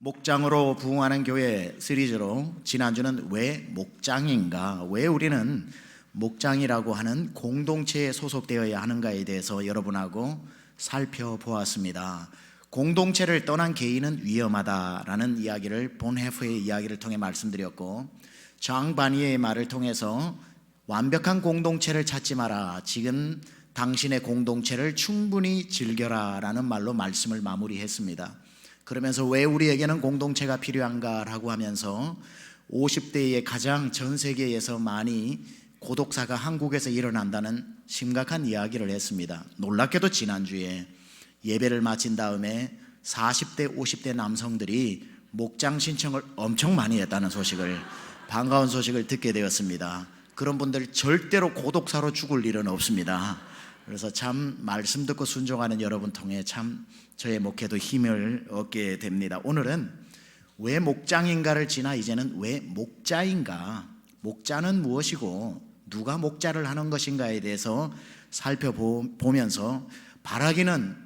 목장으로 부흥하는 교회 시리즈로 지난주는 왜 목장인가, 왜 우리는 목장이라고 하는 공동체에 소속되어야 하는가에 대해서 여러분하고 살펴보았습니다. 공동체를 떠난 개인은 위험하다라는 이야기를 본헤프의 이야기를 통해 말씀드렸고, 장 바니에의 말을 통해서 완벽한 공동체를 찾지 마라, 지금 당신의 공동체를 충분히 즐겨라 라는 말로 말씀을 마무리했습니다. 그러면서 왜 우리에게는 공동체가 필요한가라고 하면서 50대에 가장 전 세계에서 많이 고독사가 한국에서 일어난다는 심각한 이야기를 했습니다. 놀랍게도 지난주에 예배를 마친 다음에 40대 50대 남성들이 목장 신청을 엄청 많이 했다는 소식을, 반가운 소식을 듣게 되었습니다. 그런 분들 절대로 고독사로 죽을 일은 없습니다. 그래서 참 말씀 듣고 순종하는 여러분 통해 참 저의 목회도 힘을 얻게 됩니다. 오늘은 왜 목장인가를 지나 이제는 왜 목자인가, 목자는 무엇이고 누가 목자를 하는 것인가에 대해서 살펴보면서, 바라기는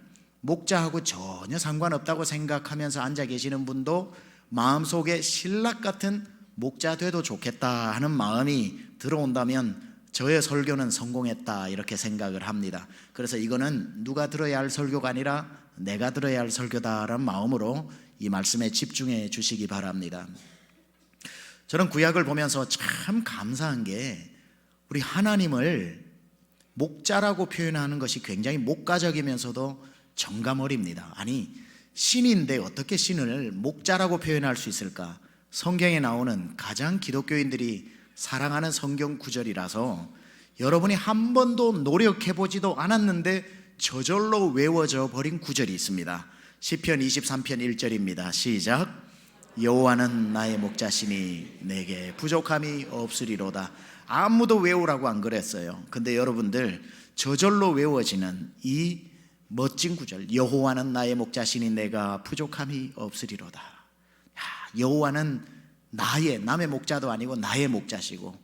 목자하고 전혀 상관없다고 생각하면서 앉아 계시는 분도 마음속에 신락 같은 목자 돼도 좋겠다 하는 마음이 들어온다면 저의 설교는 성공했다 이렇게 생각을 합니다. 그래서 이거는 누가 들어야 할 설교가 아니라 내가 들어야 할 설교다라는 마음으로 이 말씀에 집중해 주시기 바랍니다. 저는 구약을 보면서 참 감사한 게, 우리 하나님을 목자라고 표현하는 것이 굉장히 목가적이면서도 정감어립니다. 아니, 신인데 어떻게 신을 목자라고 표현할 수 있을까? 성경에 나오는 가장 기독교인들이 사랑하는 성경 구절이라서 여러분이 한 번도 노력해보지도 않았는데 저절로 외워져 버린 구절이 있습니다. 시편 23편 1절입니다. 시작. 여호와는 나의 목자시니 내게 부족함이 없으리로다. 아무도 외우라고 안 그랬어요. 근데 여러분들 저절로 외워지는 이 멋진 구절, 여호와는 나의 목자시니 내가 부족함이 없으리로다. 여호와는 남의 목자도 아니고 나의 목자시고,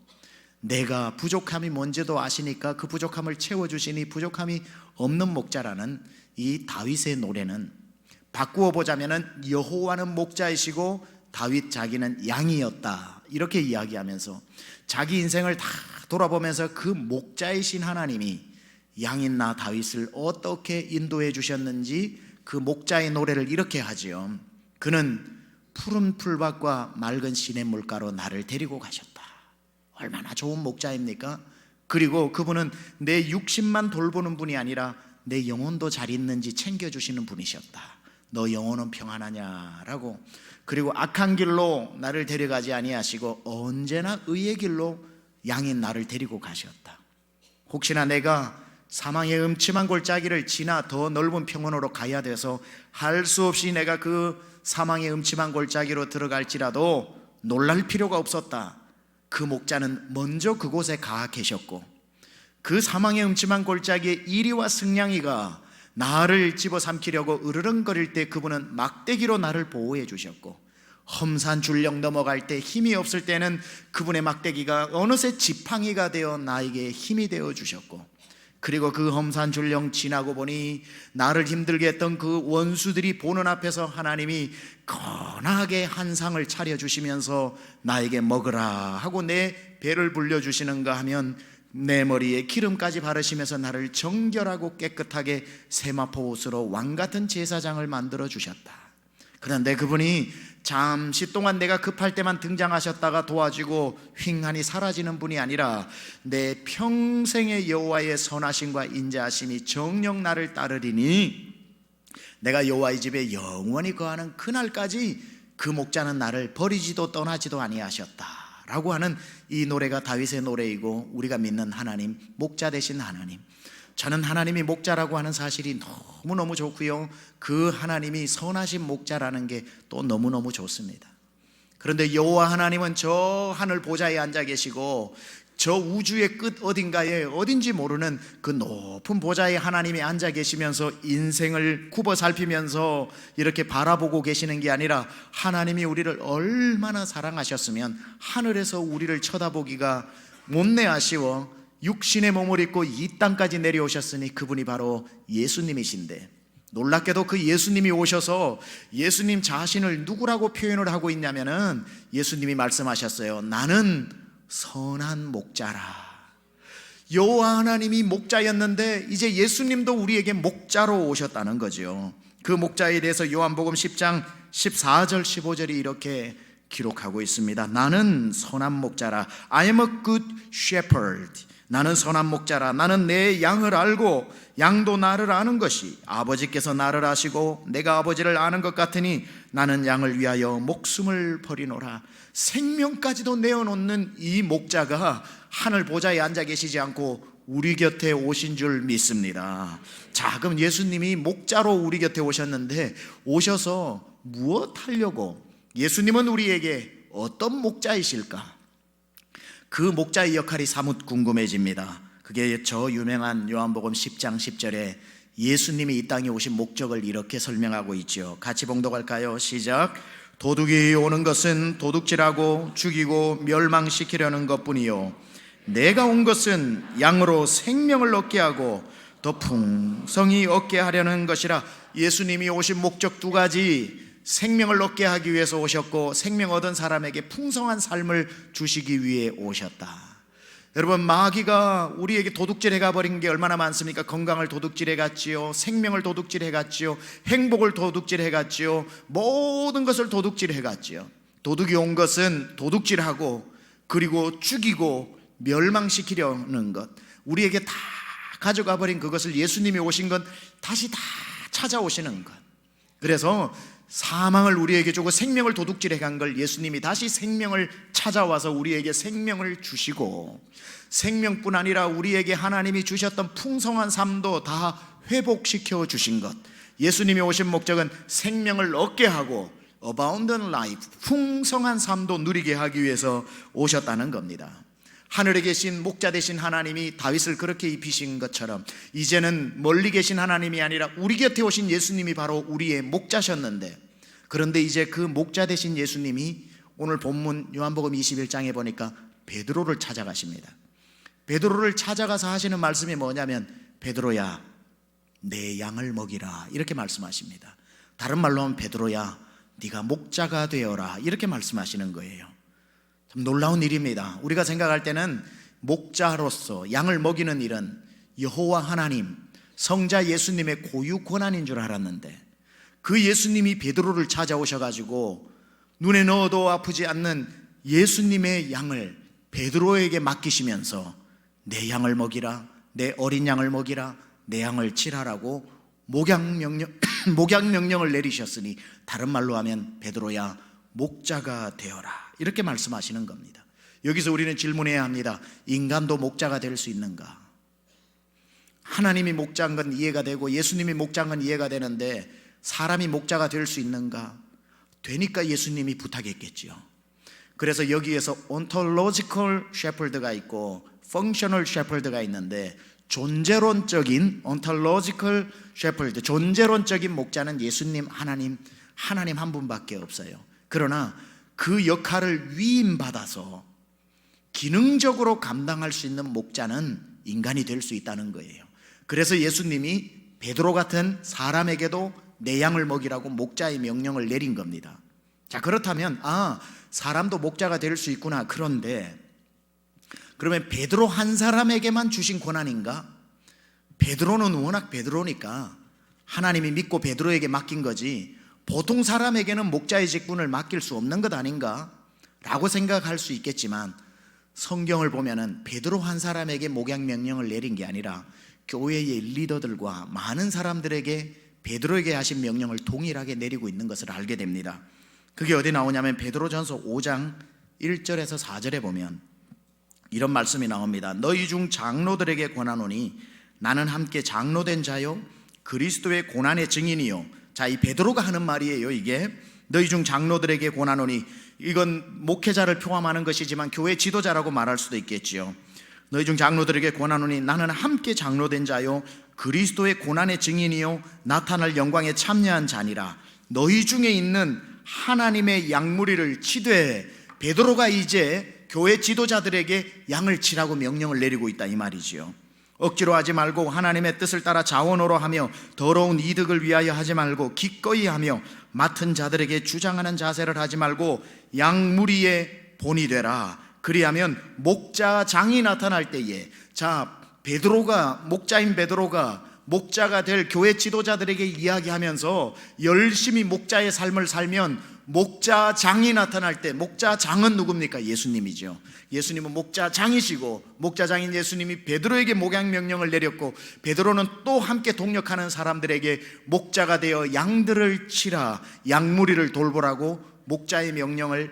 내가 부족함이 뭔지도 아시니까 그 부족함을 채워주시니 부족함이 없는 목자라는 이 다윗의 노래는, 바꾸어 보자면은 여호와는 목자이시고 다윗 자기는 양이었다 이렇게 이야기하면서 자기 인생을 다 돌아보면서 그 목자이신 하나님이 양인 나 다윗을 어떻게 인도해 주셨는지 그 목자의 노래를 이렇게 하지요. 그는 푸른 풀밭과 맑은 시냇물가로 나를 데리고 가셨다. 얼마나 좋은 목자입니까? 그리고 그분은 내 육신만 돌보는 분이 아니라 내 영혼도 잘 있는지 챙겨주시는 분이셨다. 너 영혼은 평안하냐라고. 그리고 악한 길로 나를 데려가지 아니하시고 언제나 의의 길로 양인 나를 데리고 가셨다. 혹시나 내가 사망의 음침한 골짜기를 지나 더 넓은 평원으로 가야 돼서 할 수 없이 내가 그 사망의 음침한 골짜기로 들어갈지라도 놀랄 필요가 없었다. 그 목자는 먼저 그곳에 가 계셨고, 그 사망의 음침한 골짜기에 이리와 승냥이가 나를 집어삼키려고 으르렁거릴 때 그분은 막대기로 나를 보호해 주셨고, 험산 줄령 넘어갈 때 힘이 없을 때는 그분의 막대기가 어느새 지팡이가 되어 나에게 힘이 되어 주셨고, 그리고 그 험산 줄령 지나고 보니 나를 힘들게 했던 그 원수들이 보는 앞에서 하나님이 거나하게 한 상을 차려주시면서 나에게 먹으라 하고 내 배를 불려주시는가 하면 내 머리에 기름까지 바르시면서 나를 정결하고 깨끗하게 세마포 옷으로 왕같은 제사장을 만들어 주셨다. 그런데 그분이 잠시 동안 내가 급할 때만 등장하셨다가 도와주고 휑하니 사라지는 분이 아니라 내 평생의 여호와의 선하심과 인자하심이 정녕 나를 따르리니 내가 여호와의 집에 영원히 거하는 그날까지 그 목자는 나를 버리지도 떠나지도 아니하셨다라고 하는 이 노래가 다윗의 노래이고, 우리가 믿는 하나님, 목자 되신 하나님, 저는 하나님이 목자라고 하는 사실이 너무너무 좋고요, 그 하나님이 선하신 목자라는 게 또 너무너무 좋습니다. 그런데 여호와 하나님은 저 하늘 보좌에 앉아 계시고 저 우주의 끝 어딘가에 어딘지 모르는 그 높은 보좌에 하나님이 앉아 계시면서 인생을 굽어 살피면서 이렇게 바라보고 계시는 게 아니라, 하나님이 우리를 얼마나 사랑하셨으면 하늘에서 우리를 쳐다보기가 못내 아쉬워 육신의 몸을 입고 이 땅까지 내려오셨으니 그분이 바로 예수님이신데, 놀랍게도 그 예수님이 오셔서 예수님 자신을 누구라고 표현을 하고 있냐면은 예수님이 말씀하셨어요. 나는 선한 목자라. 여호와 하나님이 목자였는데 이제 예수님도 우리에게 목자로 오셨다는 거죠. 그 목자에 대해서 요한복음 10장 14절 15절이 이렇게 기록하고 있습니다. 나는 선한 목자라. I am a good shepherd. 나는 선한 목자라. 나는 내 양을 알고 양도 나를 아는 것이 아버지께서 나를 아시고 내가 아버지를 아는 것 같으니 나는 양을 위하여 목숨을 버리노라. 생명까지도 내어놓는 이 목자가 하늘 보좌에 앉아 계시지 않고 우리 곁에 오신 줄 믿습니다. 자, 그럼 예수님이 목자로 우리 곁에 오셨는데 오셔서 무엇 하려고? 예수님은 우리에게 어떤 목자이실까? 그 목자의 역할이 사뭇 궁금해집니다. 그게 저 유명한 요한복음 10장 10절에 예수님이 이 땅에 오신 목적을 이렇게 설명하고 있죠. 같이 봉독할까요? 시작. 도둑이 오는 것은 도둑질하고 죽이고 멸망시키려는 것뿐이요 내가 온 것은 양으로 생명을 얻게 하고 더 풍성히 얻게 하려는 것이라. 예수님이 오신 목적 두 가지, 생명을 얻게 하기 위해서 오셨고 생명 얻은 사람에게 풍성한 삶을 주시기 위해 오셨다. 여러분, 마귀가 우리에게 도둑질해 가버린 게 얼마나 많습니까? 건강을 도둑질해 갔지요, 생명을 도둑질해 갔지요, 행복을 도둑질해 갔지요, 모든 것을 도둑질해 갔지요. 도둑이 온 것은 도둑질하고 그리고 죽이고 멸망시키려는 것, 우리에게 다 가져가 버린 그것을 예수님이 오신 건 다시 다 찾아오시는 것. 그래서 사망을 우리에게 주고 생명을 도둑질해 간 걸 예수님이 다시 생명을 찾아와서 우리에게 생명을 주시고, 생명뿐 아니라 우리에게 하나님이 주셨던 풍성한 삶도 다 회복시켜 주신 것. 예수님이 오신 목적은 생명을 얻게 하고 abundant life, 풍성한 삶도 누리게 하기 위해서 오셨다는 겁니다. 하늘에 계신 목자 되신 하나님이 다윗을 그렇게 입히신 것처럼 이제는 멀리 계신 하나님이 아니라 우리 곁에 오신 예수님이 바로 우리의 목자셨는데, 그런데 이제 그 목자 되신 예수님이 오늘 본문 요한복음 21장에 보니까 베드로를 찾아가십니다. 베드로를 찾아가서 하시는 말씀이 뭐냐면, 베드로야 내 양을 먹이라, 이렇게 말씀하십니다. 다른 말로 하면 베드로야 네가 목자가 되어라, 이렇게 말씀하시는 거예요. 참 놀라운 일입니다. 우리가 생각할 때는 목자로서 양을 먹이는 일은 여호와 하나님, 성자 예수님의 고유 권한인 줄 알았는데, 그 예수님이 베드로를 찾아오셔가지고 눈에 넣어도 아프지 않는 예수님의 양을 베드로에게 맡기시면서 내 양을 먹이라, 내 어린 양을 먹이라, 내 양을 칠하라고 목양명령을 내리셨으니 다른 말로 하면 베드로야 목자가 되어라, 이렇게 말씀하시는 겁니다. 여기서 우리는 질문해야 합니다. 인간도 목자가 될 수 있는가? 하나님이 목자인 건 이해가 되고 예수님이 목자인 건 이해가 되는데 사람이 목자가 될 수 있는가? 되니까 예수님이 부탁했겠지요. 그래서 여기에서 ontological shepherd가 있고 functional shepherd가 있는데, 존재론적인 ontological shepherd, 존재론적인 목자는 예수님, 하나님 한 분밖에 없어요. 그러나 그 역할을 위임받아서 기능적으로 감당할 수 있는 목자는 인간이 될 수 있다는 거예요. 그래서 예수님이 베드로 같은 사람에게도 내 양을 먹이라고 목자의 명령을 내린 겁니다. 자, 그렇다면 사람도 목자가 될 수 있구나. 그런데 그러면 베드로 한 사람에게만 주신 권한인가? 베드로는 워낙 베드로니까 하나님이 믿고 베드로에게 맡긴 거지 보통 사람에게는 목자의 직분을 맡길 수 없는 것 아닌가? 라고 생각할 수 있겠지만, 성경을 보면은 베드로 한 사람에게 목양 명령을 내린 게 아니라 교회의 리더들과 많은 사람들에게 베드로에게 하신 명령을 동일하게 내리고 있는 것을 알게 됩니다. 그게 어디 나오냐면 베드로전서 5장 1절에서 4절에 보면 이런 말씀이 나옵니다. 너희 중 장로들에게 권하노니 나는 함께 장로된 자요 그리스도의 고난의 증인이요. 자, 이 베드로가 하는 말이에요. 이게 너희 중 장로들에게 권하노니, 이건 목회자를 포함하는 것이지만 교회 지도자라고 말할 수도 있겠지요. 너희 중 장로들에게 권하노니 나는 함께 장로된 자요 그리스도의 고난의 증인이요 나타날 영광에 참여한 자니라. 너희 중에 있는 하나님의 양무리를 치되, 베드로가 이제 교회 지도자들에게 양을 치라고 명령을 내리고 있다, 이 말이지요. 억지로 하지 말고 하나님의 뜻을 따라 자원으로 하며 더러운 이득을 위하여 하지 말고 기꺼이 하며 맡은 자들에게 주장하는 자세를 하지 말고 양무리의 본이 되라. 그리하면 목자장이 나타날 때에, 베드로가, 목자인 베드로가 목자가 될 교회 지도자들에게 이야기하면서 열심히 목자의 삶을 살면 목자장이 나타날 때, 목자장은 누굽니까? 예수님이죠. 예수님은 목자장이시고 목자장인 예수님이 베드로에게 목양 명령을 내렸고, 베드로는 또 함께 동력하는 사람들에게 목자가 되어 양들을 치라, 양무리를 돌보라고 목자의 명령을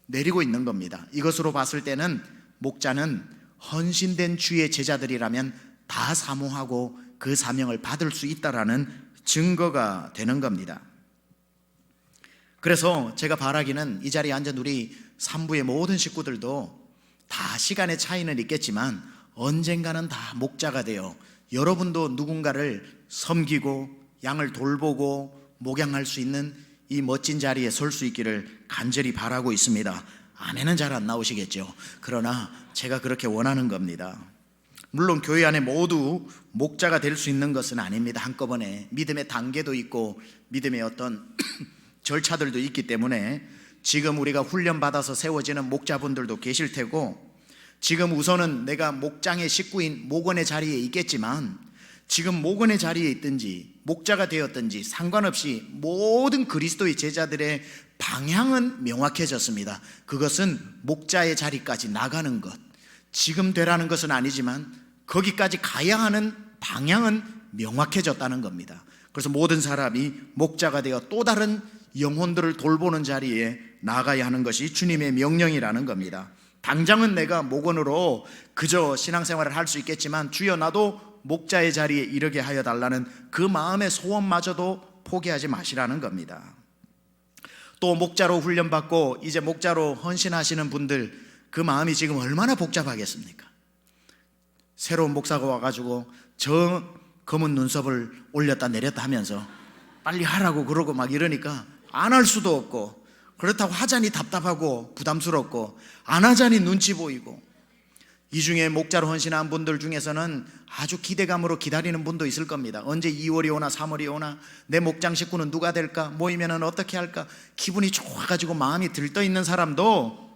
내리고 있는 겁니다. 이것으로 봤을 때는 목자는 헌신된 주의 제자들이라면 다 사모하고 그 사명을 받을 수 있다라는 증거가 되는 겁니다. 그래서 제가 바라기는, 이 자리에 앉은 우리 산부의 모든 식구들도 다 시간의 차이는 있겠지만 언젠가는 다 목자가 되어 여러분도 누군가를 섬기고 양을 돌보고 목양할 수 있는 이 멋진 자리에 설 수 있기를 간절히 바라고 있습니다. 아멘은 잘 안 나오시겠죠. 그러나 제가 그렇게 원하는 겁니다. 물론 교회 안에 모두 목자가 될 수 있는 것은 아닙니다. 한꺼번에 믿음의 단계도 있고 믿음의 어떤 절차들도 있기 때문에 지금 우리가 훈련받아서 세워지는 목자분들도 계실 테고, 지금 우선은 내가 목장의 식구인 목원의 자리에 있겠지만 지금 목원의 자리에 있든지 목자가 되었든지 상관없이 모든 그리스도의 제자들의 방향은 명확해졌습니다. 그것은 목자의 자리까지 나가는 것, 지금 되라는 것은 아니지만 거기까지 가야 하는 방향은 명확해졌다는 겁니다. 그래서 모든 사람이 목자가 되어 또 다른 영혼들을 돌보는 자리에 나가야 하는 것이 주님의 명령이라는 겁니다. 당장은 내가 목원으로 그저 신앙생활을 할 수 있겠지만 주여 나도 목자의 자리에 이르게 하여 달라는 그 마음의 소원마저도 포기하지 마시라는 겁니다. 또 목자로 훈련받고 이제 목자로 헌신하시는 분들, 그 마음이 지금 얼마나 복잡하겠습니까? 새로운 목사가 와가지고 저 검은 눈썹을 올렸다 내렸다 하면서 빨리 하라고 그러고 막 이러니까 안 할 수도 없고, 그렇다고 하자니 답답하고 부담스럽고 안 하자니 눈치 보이고, 이 중에 목자로 헌신한 분들 중에서는 아주 기대감으로 기다리는 분도 있을 겁니다. 언제 2월이 오나 3월이 오나, 내 목장 식구는 누가 될까, 모이면은 어떻게 할까, 기분이 좋아가지고 마음이 들떠 있는 사람도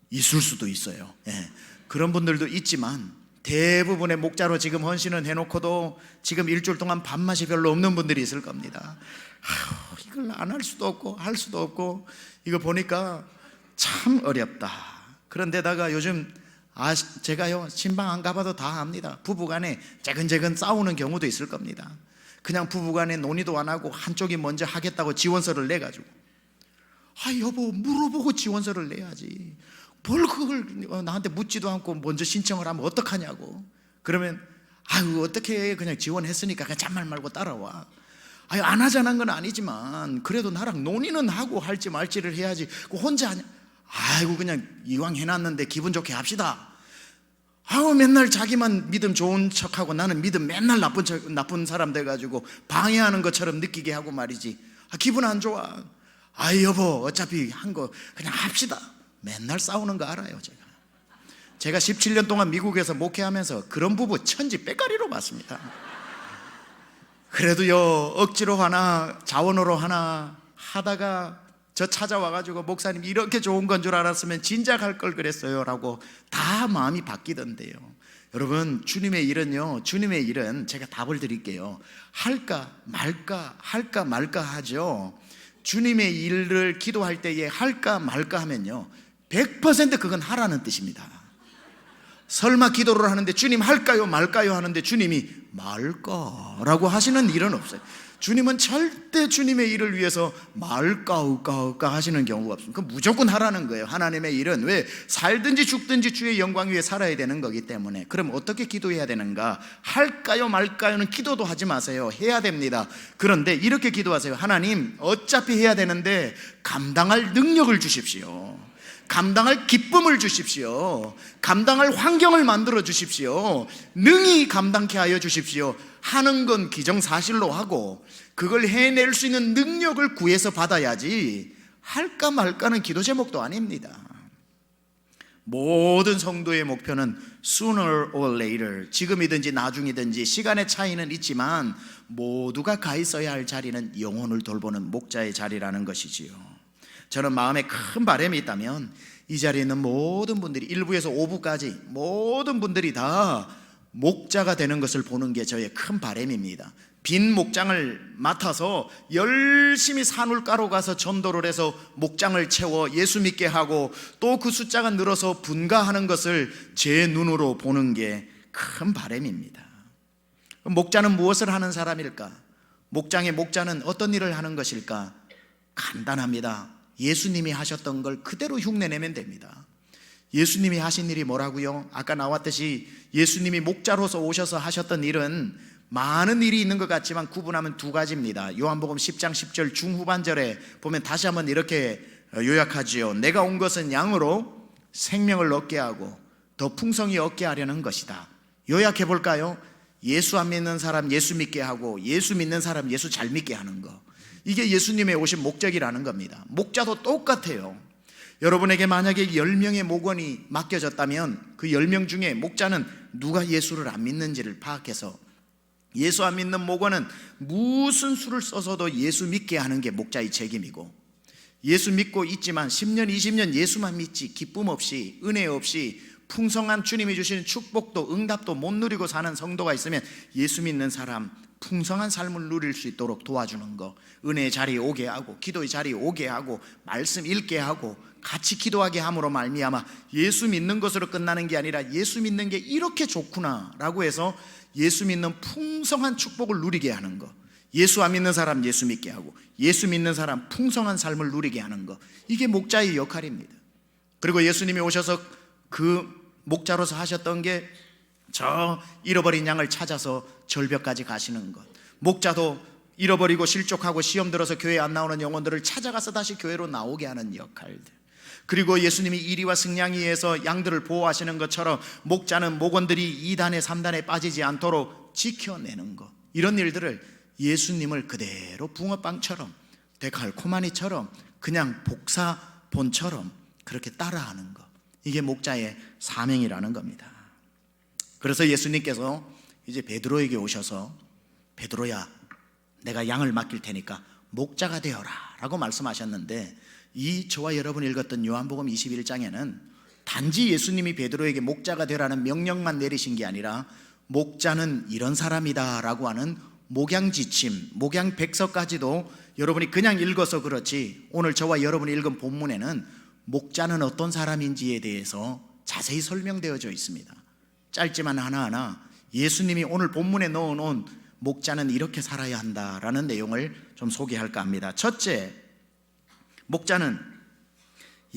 있을 수도 있어요. 그런 분들도 있지만 대부분의 목자로 지금 헌신을 해놓고도 지금 일주일 동안 밥맛이 별로 없는 분들이 있을 겁니다. 이걸 안 할 수도 없고 할 수도 없고, 이거 보니까 참 어렵다. 그런데다가 요즘 제가요 신방 안 가봐도 다 압니다. 부부간에 재근재근 싸우는 경우도 있을 겁니다. 그냥 부부간에 논의도 안 하고 한쪽이 먼저 하겠다고 지원서를 내가지고, 여보 물어보고 지원서를 내야지, 뭘 그걸 나한테 묻지도 않고 먼저 신청을 하면 어떡하냐고. 그러면 어떻게 해, 그냥 지원했으니까 그냥 잔말 말고 따라와. 안 하자는 건 아니지만 그래도 나랑 논의는 하고 할지 말지를 해야지, 혼자 하냐. 그냥 이왕 해놨는데 기분 좋게 합시다. 맨날 자기만 믿음 좋은 척하고 나는 믿음 맨날 나쁜 사람 돼가지고 방해하는 것처럼 느끼게 하고 말이지. 기분 안 좋아. 여보 어차피 한 거 그냥 합시다. 맨날 싸우는 거 알아요. 제가 17년 동안 미국에서 목회하면서 그런 부부 천지 빼가리로 봤습니다. 그래도요 억지로 하나 자원으로 하나 하다가 저 찾아와가지고 목사님 이렇게 좋은 건 줄 알았으면 진작 할 걸 그랬어요 라고 다 마음이 바뀌던데요. 여러분 주님의 일은 제가 답을 드릴게요. 할까 말까 할까 말까 하죠. 주님의 일을 기도할 때에 할까 말까 하면요 100% 그건 하라는 뜻입니다. 설마 기도를 하는데 주님 할까요 말까요 하는데 주님이 말까라고 하시는 일은 없어요. 주님은 절대 주님의 일을 위해서 말까 을까 하시는 경우가 없습니다. 무조건 하라는 거예요. 하나님의 일은 왜 살든지 죽든지 주의 영광 위에 살아야 되는 거기 때문에. 그럼 어떻게 기도해야 되는가? 할까요 말까요는 기도도 하지 마세요. 해야 됩니다. 그런데 이렇게 기도하세요. 하나님 어차피 해야 되는데 감당할 능력을 주십시오. 감당할 기쁨을 주십시오. 감당할 환경을 만들어 주십시오. 능히 감당케 하여 주십시오. 하는 건 기정사실로 하고 그걸 해낼 수 있는 능력을 구해서 받아야지 할까 말까는 기도 제목도 아닙니다. 모든 성도의 목표는 sooner or later, 지금이든지 나중이든지 시간의 차이는 있지만 모두가 가 있어야 할 자리는 영혼을 돌보는 목자의 자리라는 것이지요. 저는 마음에 큰 바람이 있다면 이 자리에 있는 모든 분들이 1부에서 5부까지 모든 분들이 다 목자가 되는 것을 보는 게 저의 큰 바람입니다. 빈 목장을 맡아서 열심히 산울가로 가서 전도를 해서 목장을 채워 예수 믿게 하고 또 그 숫자가 늘어서 분가하는 것을 제 눈으로 보는 게 큰 바람입니다. 목자는 무엇을 하는 사람일까? 목장의 목자는 어떤 일을 하는 것일까? 간단합니다. 예수님이 하셨던 걸 그대로 흉내내면 됩니다. 예수님이 하신 일이 뭐라고요? 아까 나왔듯이 예수님이 목자로서 오셔서 하셨던 일은 많은 일이 있는 것 같지만 구분하면 두 가지입니다. 요한복음 10장 10절 중후반절에 보면 다시 한번 이렇게 요약하지요. 내가 온 것은 양으로 생명을 얻게 하고 더 풍성히 얻게 하려는 것이다. 요약해 볼까요? 예수 안 믿는 사람 예수 믿게 하고 예수 믿는 사람 예수 잘 믿게 하는 거, 이게 예수님의 오신 목적이라는 겁니다. 목자도 똑같아요. 여러분에게 만약에 10명의 목원이 맡겨졌다면 그 10명 중에 목자는 누가 예수를 안 믿는지를 파악해서 예수 안 믿는 목원은 무슨 수를 써서도 예수 믿게 하는 게 목자의 책임이고, 예수 믿고 있지만 10년 20년 예수만 믿지 기쁨 없이 은혜 없이 풍성한 주님이 주시는 축복도 응답도 못 누리고 사는 성도가 있으면 예수 믿는 사람 풍성한 삶을 누릴 수 있도록 도와주는 거, 은혜의 자리에 오게 하고 기도의 자리에 오게 하고 말씀 읽게 하고 같이 기도하게 함으로 말미암아 예수 믿는 것으로 끝나는 게 아니라 예수 믿는 게 이렇게 좋구나 라고 해서 예수 믿는 풍성한 축복을 누리게 하는 거, 예수 안 믿는 사람 예수 믿게 하고 예수 믿는 사람 풍성한 삶을 누리게 하는 거, 이게 목자의 역할입니다. 그리고 예수님이 오셔서 그 목자로서 하셨던 게 저 잃어버린 양을 찾아서 절벽까지 가시는 것, 목자도 잃어버리고 실족하고 시험 들어서 교회 안 나오는 영혼들을 찾아가서 다시 교회로 나오게 하는 역할들, 그리고 예수님이 이리와 승냥이에서 양들을 보호하시는 것처럼 목자는 목원들이 2단에 3단에 빠지지 않도록 지켜내는 것, 이런 일들을 예수님을 그대로 붕어빵처럼 데칼코마니처럼 그냥 복사본처럼 그렇게 따라하는 것, 이게 목자의 사명이라는 겁니다. 그래서 예수님께서 이제 베드로에게 오셔서 베드로야 내가 양을 맡길 테니까 목자가 되어라 라고 말씀하셨는데, 이 저와 여러분이 읽었던 요한복음 21장에는 단지 예수님이 베드로에게 목자가 되라는 명령만 내리신 게 아니라 목자는 이런 사람이다 라고 하는 목양지침, 목양백서까지도 여러분이 그냥 읽어서 그렇지 오늘 저와 여러분이 읽은 본문에는 목자는 어떤 사람인지에 대해서 자세히 설명되어져 있습니다. 짧지만 하나하나 예수님이 오늘 본문에 넣어놓은 목자는 이렇게 살아야 한다라는 내용을 좀 소개할까 합니다. 첫째, 목자는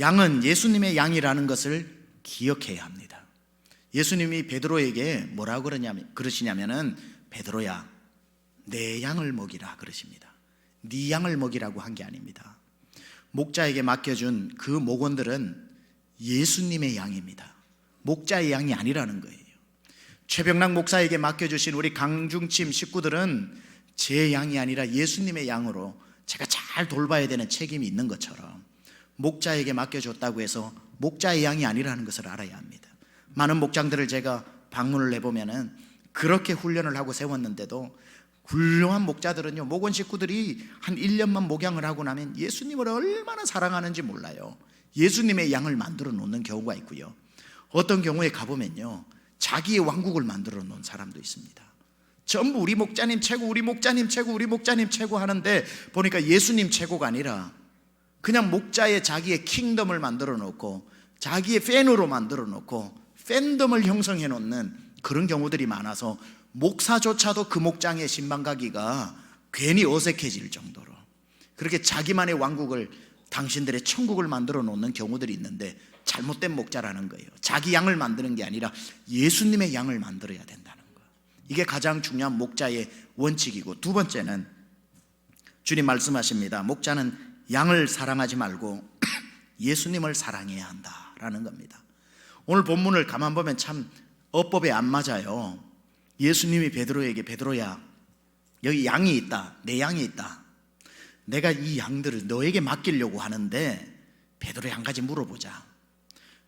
양은 예수님의 양이라는 것을 기억해야 합니다. 예수님이 베드로에게 뭐라고 그러시냐면은 베드로야 내 양을 먹이라 그러십니다. 네 양을 먹이라고 한 게 아닙니다. 목자에게 맡겨준 그 목원들은 예수님의 양입니다. 목자의 양이 아니라는 거예요. 최병락 목사에게 맡겨주신 우리 강중침 식구들은 제 양이 아니라 예수님의 양으로 제가 잘 돌봐야 되는 책임이 있는 것처럼 목자에게 맡겨줬다고 해서 목자의 양이 아니라는 것을 알아야 합니다. 많은 목장들을 제가 방문을 해보면은 그렇게 훈련을 하고 세웠는데도 훌륭한 목자들은요, 목원 식구들이 한 1년만 목양을 하고 나면 예수님을 얼마나 사랑하는지 몰라요. 예수님의 양을 만들어 놓는 경우가 있고요, 어떤 경우에 가보면요 자기의 왕국을 만들어 놓은 사람도 있습니다. 전부 우리 목자님 최고, 우리 목자님 최고, 우리 목자님 최고 하는데 보니까 예수님 최고가 아니라 그냥 목자의 자기의 킹덤을 만들어 놓고 자기의 팬으로 만들어 놓고 팬덤을 형성해 놓는 그런 경우들이 많아서 목사조차도 그 목장에 신방 가기가 괜히 어색해질 정도로 그렇게 자기만의 왕국을, 당신들의 천국을 만들어 놓는 경우들이 있는데 잘못된 목자라는 거예요. 자기 양을 만드는 게 아니라 예수님의 양을 만들어야 된다는 거예요. 이게 가장 중요한 목자의 원칙이고, 두 번째는 주님 말씀하십니다. 목자는 양을 사랑하지 말고 예수님을 사랑해야 한다라는 겁니다. 오늘 본문을 가만 보면 참 어법에 안 맞아요. 예수님이 베드로에게 베드로야 여기 양이 있다, 내 양이 있다, 내가 이 양들을 너에게 맡기려고 하는데 베드로야 한 가지 물어보자.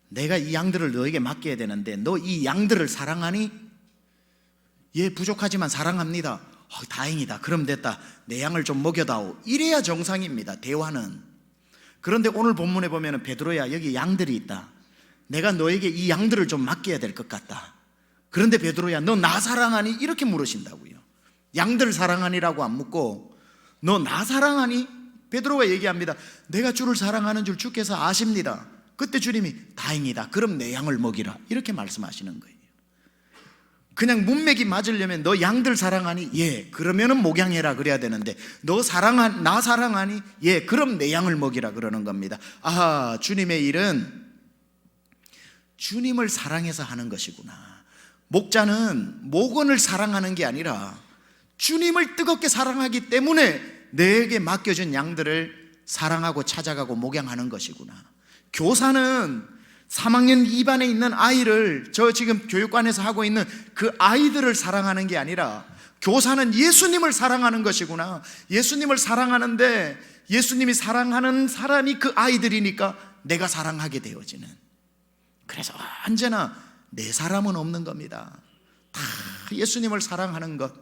내가 이 양들을 너에게 맡겨야 되는데 너 이 양들을 사랑하니? 예, 부족하지만 사랑합니다. 다행이다. 그럼 됐다. 내 양을 좀 먹여다오. 이래야 정상입니다, 대화는. 그런데 오늘 본문에 보면 베드로야, 여기 양들이 있다. 내가 너에게 이 양들을 좀 맡겨야 될 것 같다. 그런데 베드로야, 너 나 사랑하니? 이렇게 물으신다고요. 양들 사랑하니라고 안 묻고 너 나 사랑하니? 베드로가 얘기합니다. 내가 주를 사랑하는 줄 주께서 아십니다. 그때 주님이 다행이다. 그럼 내 양을 먹이라. 이렇게 말씀하시는 거예요. 그냥 문맥이 맞으려면 너 양들 사랑하니? 예, 그러면은 목양해라 그래야 되는데 나 사랑하니? 예, 그럼 내 양을 먹이라 그러는 겁니다. 아, 주님의 일은 주님을 사랑해서 하는 것이구나. 목자는 목원을 사랑하는 게 아니라 주님을 뜨겁게 사랑하기 때문에 내게 맡겨준 양들을 사랑하고 찾아가고 목양하는 것이구나. 교사는 3학년 2반에 있는 아이를, 저 지금 교육관에서 하고 있는 그 아이들을 사랑하는 게 아니라 교사는 예수님을 사랑하는 것이구나. 예수님을 사랑하는데 예수님이 사랑하는 사람이 그 아이들이니까 내가 사랑하게 되어지는. 그래서 언제나 내 사람은 없는 겁니다. 다 예수님을 사랑하는 것.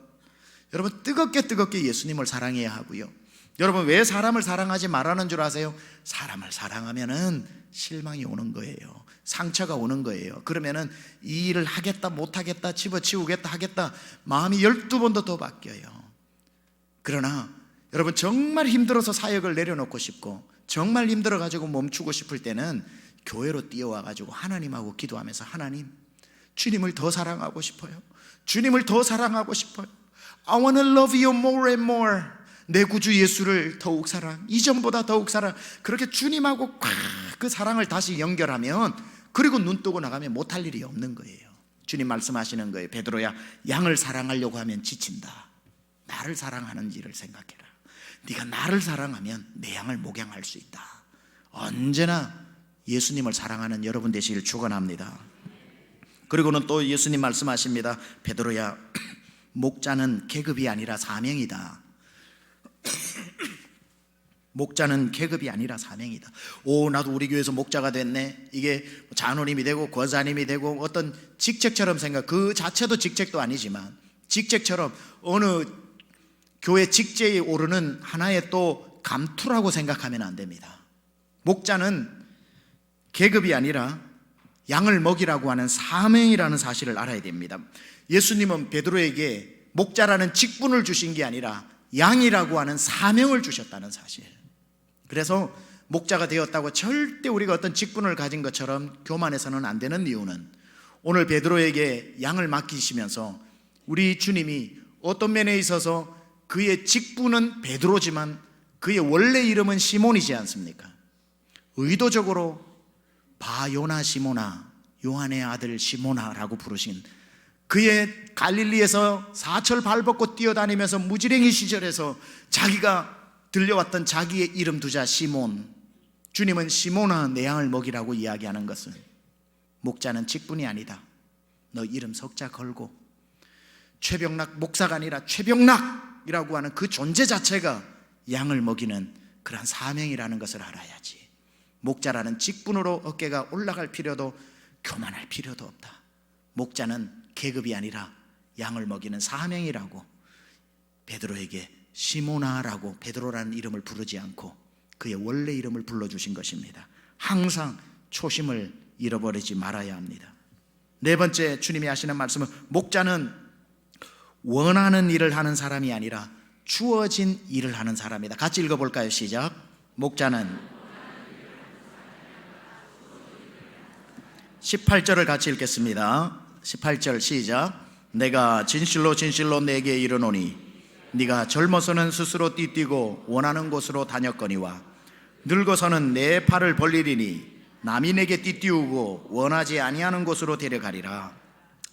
여러분, 뜨겁게 예수님을 사랑해야 하고요. 여러분, 왜 사람을 사랑하지 말라는 줄 아세요? 사람을 사랑하면은 실망이 오는 거예요. 상처가 오는 거예요. 그러면은 이 일을 하겠다 못하겠다 집어치우겠다 하겠다 마음이 12번도 더 바뀌어요. 그러나 여러분, 정말 힘들어서 사역을 내려놓고 싶고 정말 힘들어가지고 멈추고 싶을 때는 교회로 뛰어와가지고 하나님하고 기도하면서 하나님, 주님을 더 사랑하고 싶어요. 주님을 더 사랑하고 싶어요. I want to love you more and more. 내 구주 예수를 더욱 사랑, 이전보다 더욱 사랑. 그렇게 주님하고 그 사랑을 다시 연결하면, 그리고 눈 뜨고 나가면 못할 일이 없는 거예요. 주님 말씀하시는 거예요. 베드로야, 양을 사랑하려고 하면 지친다. 나를 사랑하는지를 생각해라. 네가 나를 사랑하면 내 양을 목양할 수 있다. 언제나 예수님을 사랑하는 여러분 되시길 축원합니다. 그리고는 또 예수님 말씀하십니다. 베드로야, 목자는 계급이 아니라 사명이다. 목자는 계급이 아니라 사명이다. 오, 나도 우리 교회에서 목자가 됐네. 이게 장로님이 되고 권사님이 되고 어떤 직책처럼 생각, 그 자체도 직책도 아니지만 직책처럼 어느 교회 직제에 오르는 하나의 또 감투라고 생각하면 안 됩니다. 목자는 계급이 아니라 양을 먹이라고 하는 사명이라는 사실을 알아야 됩니다. 예수님은 베드로에게 목자라는 직분을 주신 게 아니라 양이라고 하는 사명을 주셨다는 사실. 그래서 목자가 되었다고 절대 우리가 어떤 직분을 가진 것처럼 교만해서는 안 되는 이유는, 오늘 베드로에게 양을 맡기시면서 우리 주님이 어떤 면에 있어서 그의 직분은 베드로지만 그의 원래 이름은 시몬이지 않습니까? 의도적으로 바요나 시모나, 요한의 아들 시모나라고 부르신, 그의 갈릴리에서 사철 발벗고 뛰어다니면서 무지랭이 시절에서 자기가 들려왔던 자기의 이름 두자 시몬. 주님은 시몬아, 내 양을 먹이라고 이야기하는 것은 목자는 직분이 아니다. 너 이름 석자 걸고 최병락 목사가 아니라 최병락이라고 하는 그 존재 자체가 양을 먹이는 그러한 사명이라는 것을 알아야지. 목자라는 직분으로 어깨가 올라갈 필요도 교만할 필요도 없다. 목자는 계급이 아니라 양을 먹이는 사명이라고 베드로에게 시모나라고 베드로라는 이름을 부르지 않고 그의 원래 이름을 불러주신 것입니다. 항상 초심을 잃어버리지 말아야 합니다. 네 번째, 주님이 하시는 말씀은 목자는 원하는 일을 하는 사람이 아니라 주어진 일을 하는 사람이다. 같이 읽어볼까요? 시작. 목자는 18절을 같이 읽겠습니다. 18절 시작. 내가 진실로 진실로 내게 이르노니 네가 젊어서는 스스로 띠뛰고 원하는 곳으로 다녔거니와 늙어서는 내 팔을 벌리리니 남이 내게 띠띠우고 원하지 아니하는 곳으로 데려가리라.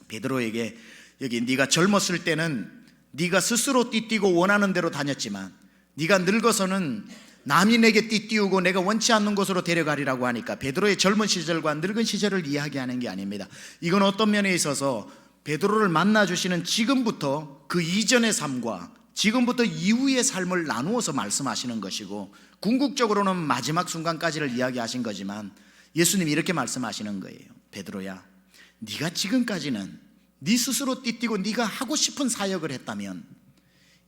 베드로에게 여기 네가 젊었을 때는 네가 스스로 띠뛰고 원하는 대로 다녔지만 네가 늙어서는 남이 내게 띠띠우고 내가 원치 않는 곳으로 데려가리라고 하니까 베드로의 젊은 시절과 늙은 시절을 이야기하는 게 아닙니다. 이건 어떤 면에 있어서 베드로를 만나주시는 지금부터 그 이전의 삶과 지금부터 이후의 삶을 나누어서 말씀하시는 것이고, 궁극적으로는 마지막 순간까지를 이야기하신 거지만 예수님이 이렇게 말씀하시는 거예요. 베드로야, 네가 지금까지는 네 스스로 띠뛰고 네가 하고 싶은 사역을 했다면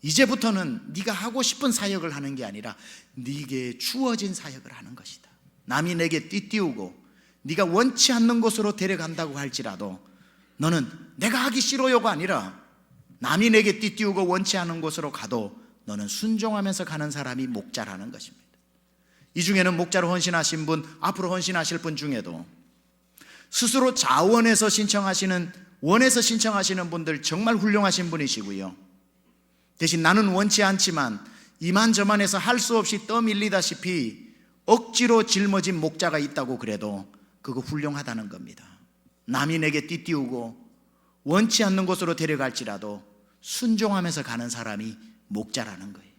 이제부터는 네가 하고 싶은 사역을 하는 게 아니라 네게 주어진 사역을 하는 것이다. 남이 내게 띠띠우고 네가 원치 않는 곳으로 데려간다고 할지라도 너는 내가 하기 싫어요가 아니라 남이 내게 띠띠우고 원치 않은 곳으로 가도 너는 순종하면서 가는 사람이 목자라는 것입니다. 이 중에는 목자로 헌신하신 분, 앞으로 헌신하실 분 중에도 스스로 자원해서 원해서 신청하시는 분들 정말 훌륭하신 분이시고요. 대신 나는 원치 않지만 이만저만해서 할 수 없이 떠밀리다시피 억지로 짊어진 목자가 있다고 그래도 그거 훌륭하다는 겁니다. 남이 내게 띠띠우고 원치 않는 곳으로 데려갈지라도 순종하면서 가는 사람이 목자라는 거예요.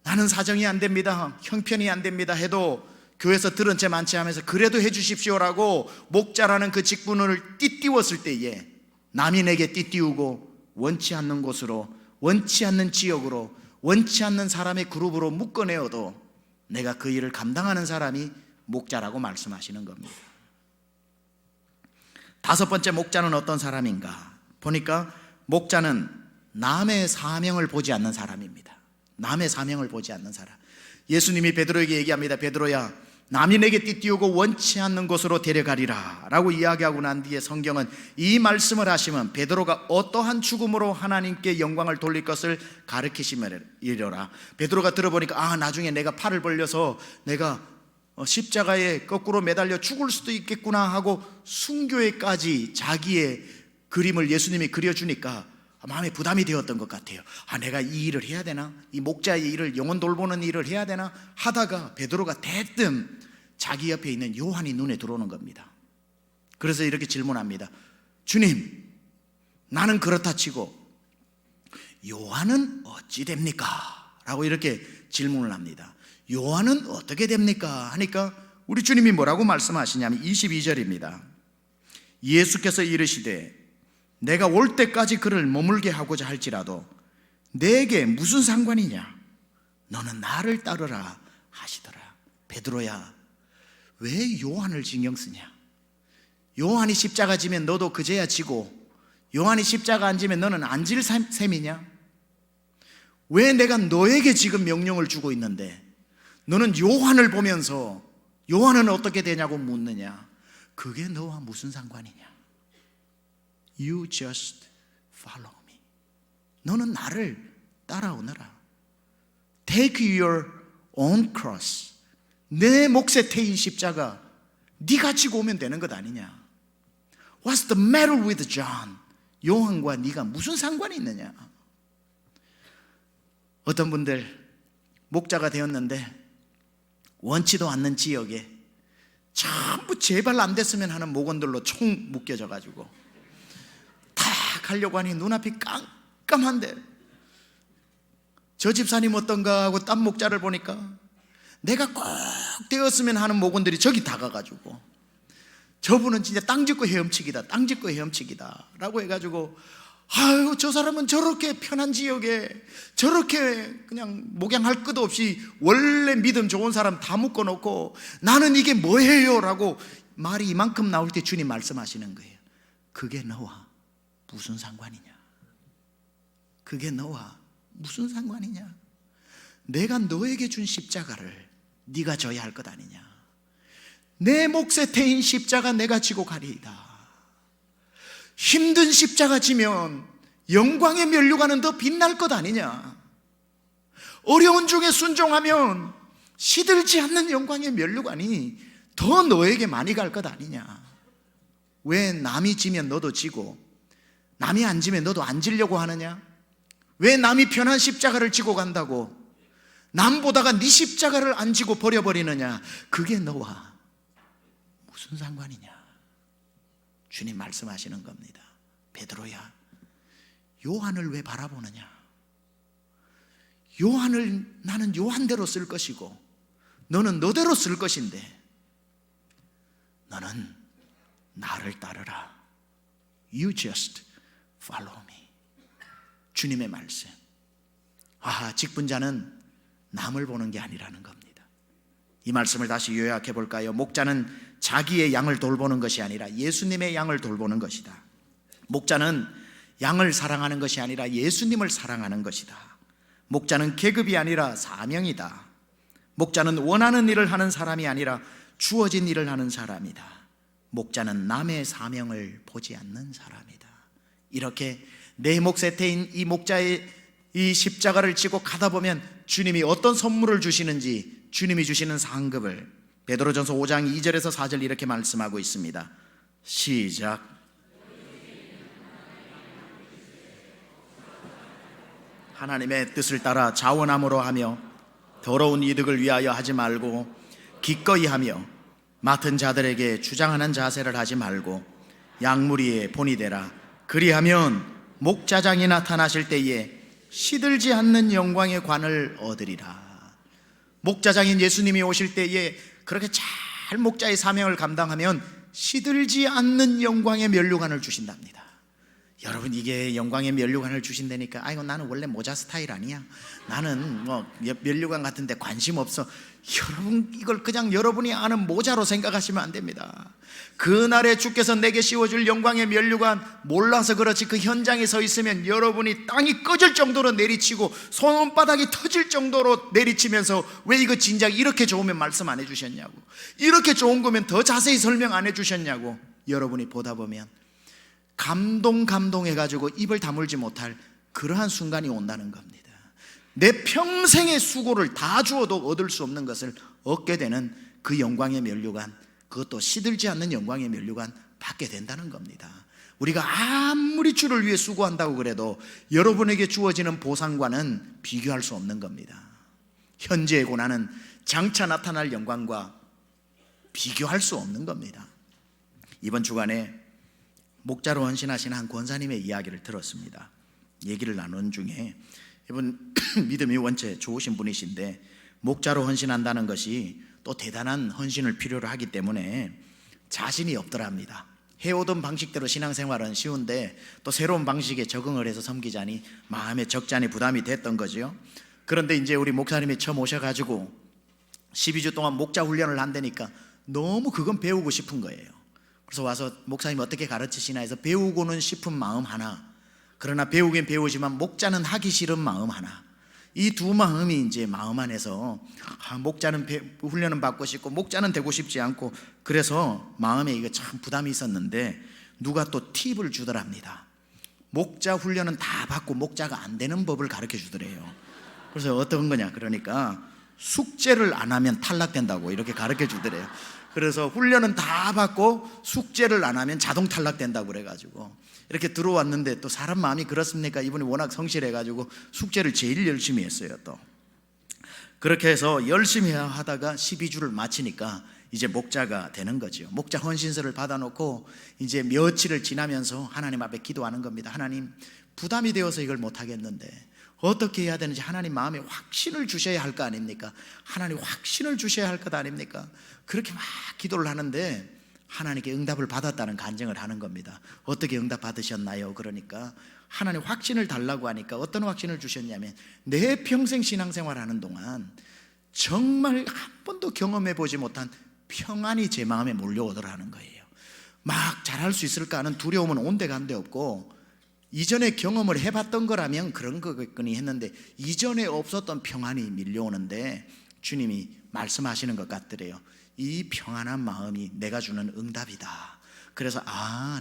나는 사정이 안 됩니다, 형편이 안 됩니다 해도 교회에서 들은 채 많지 하면서 그래도 해주십시오라고 목자라는 그 직분을 띠띠웠을 때에 남이 내게 띠띠우고 원치 않는 곳으로, 원치 않는 지역으로, 원치 않는 사람의 그룹으로 묶어내어도 내가 그 일을 감당하는 사람이 목자라고 말씀하시는 겁니다. 다섯 번째 목자는 어떤 사람인가 보니까 목자는 남의 사명을 보지 않는 사람입니다. 남의 사명을 보지 않는 사람. 예수님이 베드로에게 얘기합니다. 베드로야, 남이 내게 띠띠우고 원치 않는 곳으로 데려가리라 라고 이야기하고 난 뒤에 성경은 이 말씀을 하시면 베드로가 어떠한 죽음으로 하나님께 영광을 돌릴 것을 가르치시리라. 베드로가 들어보니까 나중에 내가 팔을 벌려서 내가 십자가에 거꾸로 매달려 죽을 수도 있겠구나 하고 순교에까지 자기의 그림을 예수님이 그려주니까 마음에 부담이 되었던 것 같아요. 내가 이 일을 해야 되나? 이 목자의 일을, 영혼 돌보는 일을 해야 되나? 하다가 베드로가 대뜸 자기 옆에 있는 요한이 눈에 들어오는 겁니다. 그래서 이렇게 질문합니다. 주님, 나는 그렇다 치고 요한은 어찌 됩니까? 라고 이렇게 질문을 합니다. 요한은 어떻게 됩니까? 하니까 우리 주님이 뭐라고 말씀하시냐면 22절입니다. 예수께서 이르시되 내가 올 때까지 그를 머물게 하고자 할지라도 내게 무슨 상관이냐? 너는 나를 따르라 하시더라. 베드로야, 왜 요한을 신경 쓰냐? 요한이 십자가 지면 너도 그제야 지고, 요한이 십자가 안 지면 너는 안 질 셈이냐? 왜 내가 너에게 지금 명령을 주고 있는데 너는 요한을 보면서 요한은 어떻게 되냐고 묻느냐? 그게 너와 무슨 상관이냐? You just follow me. 너는 나를 따라오너라. Take your own cross. 내 몫에 태인 십자가 네가 지고 오면 되는 것 아니냐? What's the matter with John? 요한과 네가 무슨 상관이 있느냐? 어떤 분들 목자가 되었는데 원치도 않는 지역에 전부 제발 안 됐으면 하는 목원들로 총 묶여져 가지고 다 가려고 하니 눈앞이 깜깜한데 저 집사님 어떤가 하고 딴 목자를 보니까 내가 꼭 되었으면 하는 목원들이 저기 다가가지고 저분은 진짜 땅 짚고 헤엄치기다, 땅 짚고 헤엄치기다 라고 해가지고 아유, 저 사람은 저렇게 편한 지역에 저렇게 그냥 목양할 것 없이 원래 믿음 좋은 사람 다 묶어놓고 나는 이게 뭐예요? 라고 말이 이만큼 나올 때 주님 말씀하시는 거예요. 그게 너와 무슨 상관이냐? 그게 너와 무슨 상관이냐? 내가 너에게 준 십자가를 네가 져야 할 것 아니냐? 내 몫에 태인 십자가 내가 지고 가리이다. 힘든 십자가 지면 영광의 면류관은 더 빛날 것 아니냐? 어려운 중에 순종하면 시들지 않는 영광의 면류관이 더 너에게 많이 갈 것 아니냐? 왜 남이 지면 너도 지고 남이 안 지면 너도 안 지려고 하느냐? 왜 남이 편한 십자가를 지고 간다고 남보다가 네 십자가를 안 지고 버려버리느냐? 그게 너와 무슨 상관이냐? 주님 말씀하시는 겁니다. 베드로야, 요한을 왜 바라보느냐? 요한을 나는 요한대로 쓸 것이고 너는 너대로 쓸 것인데 너는 나를 따르라. You just follow me. 주님의 말씀. 직분자는 남을 보는 게 아니라는 겁니다. 이 말씀을 다시 요약해 볼까요? 목자는 자기의 양을 돌보는 것이 아니라 예수님의 양을 돌보는 것이다. 목자는 양을 사랑하는 것이 아니라 예수님을 사랑하는 것이다. 목자는 계급이 아니라 사명이다. 목자는 원하는 일을 하는 사람이 아니라 주어진 일을 하는 사람이다. 목자는 남의 사명을 보지 않는 사람이다. 이렇게 내 몫에 태인 이 목자의 이 십자가를 지고 가다 보면 주님이 어떤 선물을 주시는지, 주님이 주시는 상급을 베드로전서 5장 2절에서 4절 이렇게 말씀하고 있습니다. 시작. 하나님의 뜻을 따라 자원함으로 하며 더러운 이득을 위하여 하지 말고 기꺼이 하며 맡은 자들에게 주장하는 자세를 하지 말고 양무리의 본이 되라. 그리하면 목자장이 나타나실 때에 시들지 않는 영광의 관을 얻으리라. 목자장인 예수님이 오실 때에 그렇게 잘 목자의 사명을 감당하면 시들지 않는 영광의 면류관을 주신답니다. 여러분, 이게 영광의 면류관을 주신다니까 아이고 나는 원래 모자 스타일 아니야, 나는 뭐 면류관 같은 데 관심 없어, 여러분 이걸 그냥 여러분이 아는 모자로 생각하시면 안 됩니다. 그날에 주께서 내게 씌워줄 영광의 면류관 몰라서 그렇지, 그 현장에 서 있으면 여러분이 땅이 꺼질 정도로 내리치고 손바닥이 터질 정도로 내리치면서 왜 이거 진작 이렇게 좋으면 말씀 안 해주셨냐고, 이렇게 좋은 거면 더 자세히 설명 안 해주셨냐고 여러분이 보다 보면 감동해가지고 입을 다물지 못할 그러한 순간이 온다는 겁니다. 내 평생의 수고를 다 주어도 얻을 수 없는 것을 얻게 되는 그 영광의 면류관, 그것도 시들지 않는 영광의 면류관 받게 된다는 겁니다. 우리가 아무리 주를 위해 수고한다고 그래도 여러분에게 주어지는 보상과는 비교할 수 없는 겁니다. 현재의 고난은 장차 나타날 영광과 비교할 수 없는 겁니다. 이번 주간에 목자로 헌신하신 한 권사님의 이야기를 들었습니다. 얘기를 나눈 중에 이분 믿음이 원체 좋으신 분이신데 목자로 헌신한다는 것이 또 대단한 헌신을 필요로 하기 때문에 자신이 없더랍니다. 해오던 방식대로 신앙생활은 쉬운데 또 새로운 방식에 적응을 해서 섬기자니 마음에 적잖이 부담이 됐던 거죠. 그런데 이제 우리 목사님이 처음 오셔가지고 12주 동안 목자 훈련을 한다니까 너무 그건 배우고 싶은 거예요. 그래서 와서 목사님 어떻게 가르치시나 해서 배우고는 싶은 마음 하나, 그러나 배우긴 배우지만 목자는 하기 싫은 마음 하나, 이 두 마음이 이제 마음 안에서 목자는 훈련은 받고 싶고 목자는 되고 싶지 않고, 그래서 마음에 이거 참 부담이 있었는데 누가 또 팁을 주더랍니다. 목자 훈련은 다 받고 목자가 안 되는 법을 가르쳐 주더래요. 그래서 어떤 거냐, 그러니까 숙제를 안 하면 탈락된다고 이렇게 가르쳐 주더래요. 그래서 훈련은 다 받고 숙제를 안 하면 자동 탈락된다고 그래가지고 이렇게 들어왔는데, 또 사람 마음이 그렇습니까? 이분이 워낙 성실해가지고 숙제를 제일 열심히 했어요. 또 그렇게 해서 열심히 하다가 12주를 마치니까 이제 목자가 되는 거죠. 목자 헌신서를 받아놓고 이제 며칠을 지나면서 하나님 앞에 기도하는 겁니다. 하나님, 부담이 되어서 이걸 못하겠는데 어떻게 해야 되는지 하나님 마음에 확신을 주셔야 할 거 아닙니까? 하나님 확신을 주셔야 할 것 아닙니까? 그렇게 막 기도를 하는데 하나님께 응답을 받았다는 간증을 하는 겁니다. 어떻게 응답 받으셨나요? 그러니까 하나님 확신을 달라고 하니까 어떤 확신을 주셨냐면, 내 평생 신앙생활 하는 동안 정말 한 번도 경험해 보지 못한 평안이 제 마음에 몰려오더라는 거예요. 막 잘할 수 있을까 하는 두려움은 온데간데 없고, 이전에 경험을 해봤던 거라면 그런 거겠거니 했는데 이전에 없었던 평안이 밀려오는데 주님이 말씀하시는 것 같더래요. 이 평안한 마음이 내가 주는 응답이다. 그래서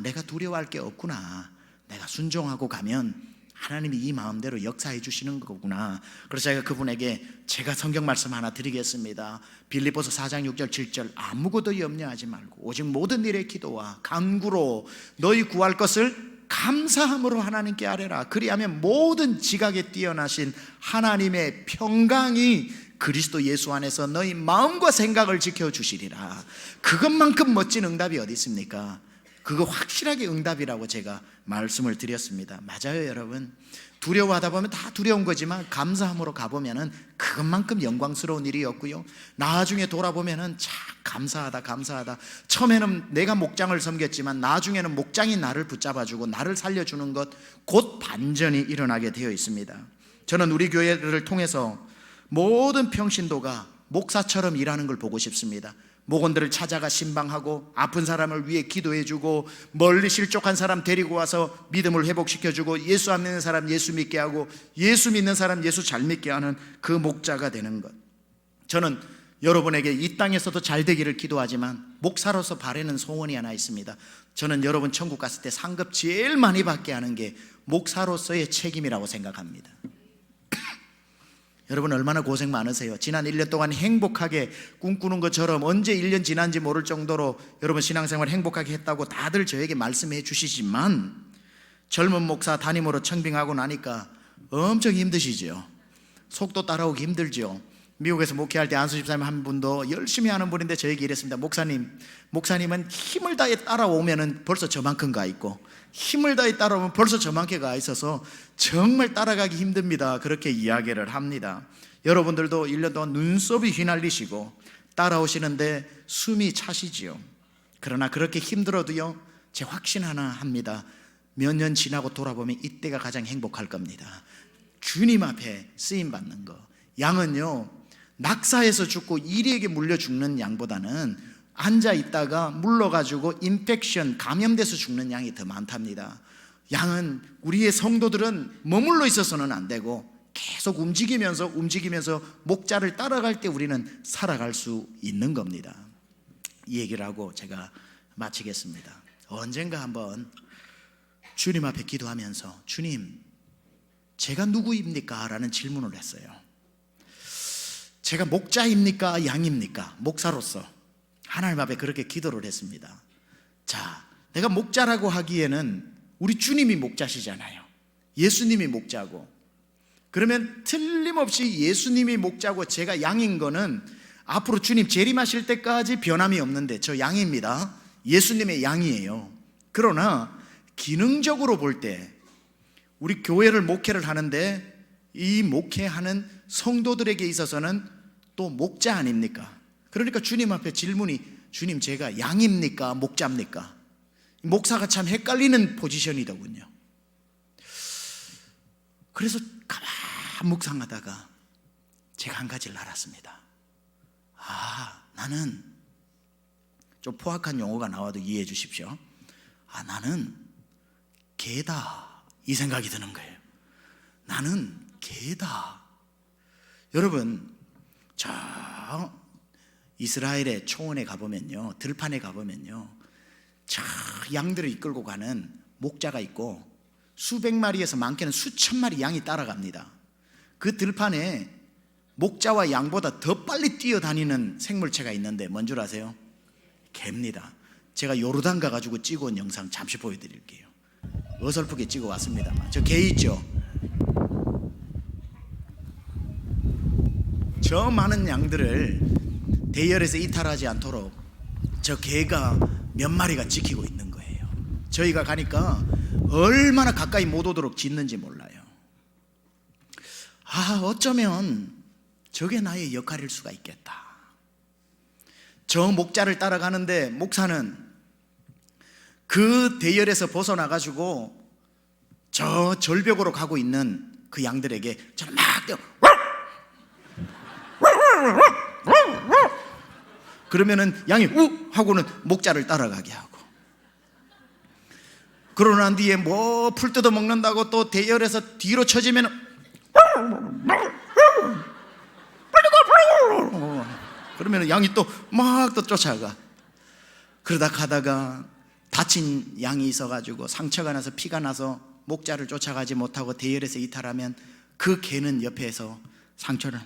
내가 두려워할 게 없구나, 내가 순종하고 가면 하나님이 이 마음대로 역사해 주시는 거구나. 그래서 제가 그분에게 제가 성경 말씀 하나 드리겠습니다. 빌립보서 4장 6절 7절 아무것도 염려하지 말고 오직 모든 일에 기도와 간구로 너희 구할 것을 감사함으로 하나님께 아뢰라. 그리하면 모든 지각에 뛰어나신 하나님의 평강이 그리스도 예수 안에서 너희 마음과 생각을 지켜주시리라. 그것만큼 멋진 응답이 어디 있습니까? 그거 확실하게 응답이라고 제가 말씀을 드렸습니다. 맞아요, 여러분. 두려워하다 보면 다 두려운 거지만 감사함으로 가보면은 그것만큼 영광스러운 일이었고요, 나중에 돌아보면은 참 감사하다. 처음에는 내가 목장을 섬겼지만 나중에는 목장이 나를 붙잡아주고 나를 살려주는 것, 곧 반전이 일어나게 되어 있습니다. 저는 우리 교회를 통해서 모든 평신도가 목사처럼 일하는 걸 보고 싶습니다. 목원들을 찾아가 신방하고 아픈 사람을 위해 기도해주고 멀리 실족한 사람 데리고 와서 믿음을 회복시켜주고 예수 안 믿는 사람 예수 믿게 하고 예수 믿는 사람 예수 잘 믿게 하는 그 목자가 되는 것. 저는 여러분에게 이 땅에서도 잘 되기를 기도하지만 목사로서 바라는 소원이 하나 있습니다. 저는 여러분 천국 갔을 때 상급 제일 많이 받게 하는 게 목사로서의 책임이라고 생각합니다. 여러분 얼마나 고생 많으세요. 지난 1년 동안 행복하게 꿈꾸는 것처럼 언제 1년 지난지 모를 정도로 여러분 신앙생활 행복하게 했다고 다들 저에게 말씀해 주시지만 젊은 목사 담임으로 청빙하고 나니까 엄청 힘드시죠. 속도 따라오기 힘들죠. 미국에서 목회할 때 안수 집사님 한 분도 열심히 하는 분인데 저에게 이랬습니다. 목사님은 힘을 다해 따라오면 벌써 저만큼 가 있고 힘을 다해 따라오면 벌써 저만큼 가 있어서 정말 따라가기 힘듭니다. 그렇게 이야기를 합니다. 여러분들도 1년 동안 눈썹이 휘날리시고 따라오시는데 숨이 차시지요. 그러나 그렇게 힘들어도요, 제 확신 하나 합니다. 몇 년 지나고 돌아보면 이때가 가장 행복할 겁니다. 주님 앞에 쓰임받는 거. 양은요, 낙사해서 죽고 이리에게 물려 죽는 양보다는 앉아 있다가 물러가지고 인펙션, 감염돼서 죽는 양이 더 많답니다. 양은, 우리의 성도들은 머물러 있어서는 안 되고 계속 움직이면서 목자를 따라갈 때 우리는 살아갈 수 있는 겁니다. 이 얘기를 하고 제가 마치겠습니다. 언젠가 한번 주님 앞에 기도하면서 주님, 제가 누구입니까? 라는 질문을 했어요. 제가 목자입니까? 양입니까? 목사로서 하나님 앞에 그렇게 기도를 했습니다. 자, 내가 목자라고 하기에는 우리 주님이 목자시잖아요. 예수님이 목자고, 그러면 틀림없이 예수님이 목자고 제가 양인 거는 앞으로 주님 재림하실 때까지 변함이 없는데 저 양입니다. 예수님의 양이에요. 그러나 기능적으로 볼 때 우리 교회를 목회를 하는데 이 목회하는 성도들에게 있어서는 또 목자 아닙니까? 그러니까 주님 앞에 질문이, 주님 제가 양입니까? 목자입니까? 목사가 참 헷갈리는 포지션이더군요. 그래서 가만 묵상하다가 제가 한 가지를 알았습니다. 나는, 좀 포악한 용어가 나와도 이해해 주십시오. 나는 개다, 이 생각이 드는 거예요. 나는 개다. 여러분, 저 이스라엘의 초원에 가보면요, 들판에 가보면요, 저 양들을 이끌고 가는 목자가 있고 수백 마리에서 많게는 수천 마리 양이 따라갑니다. 그 들판에 목자와 양보다 더 빨리 뛰어다니는 생물체가 있는데 뭔 줄 아세요? 개입니다. 제가 요르단 가가지고 찍어온 영상 잠시 보여드릴게요. 어설프게 찍어 왔습니다만 저 개 있죠? 저 많은 양들을 대열에서 이탈하지 않도록 저 개가 몇 마리가 지키고 있는 거예요. 저희가 가니까 얼마나 가까이 못 오도록 짓는지 몰라요. 어쩌면 저게 나의 역할일 수가 있겠다. 저 목자를 따라가는데 목사는 그 대열에서 벗어나가지고 저 절벽으로 가고 있는 그 양들에게 저는 막 뛰어, 그러면은 양이 우 하고는 목자를 따라가게 하고, 그러고 난 뒤에 뭐 풀 뜯어 먹는다고 또 대열에서 뒤로 쳐지면 그러면 양이 또 막 또 쫓아가. 그러다 가다가 다친 양이 있어가지고 상처가 나서 피가 나서 목자를 쫓아가지 못하고 대열에서 이탈하면 그 개는 옆에서 상처를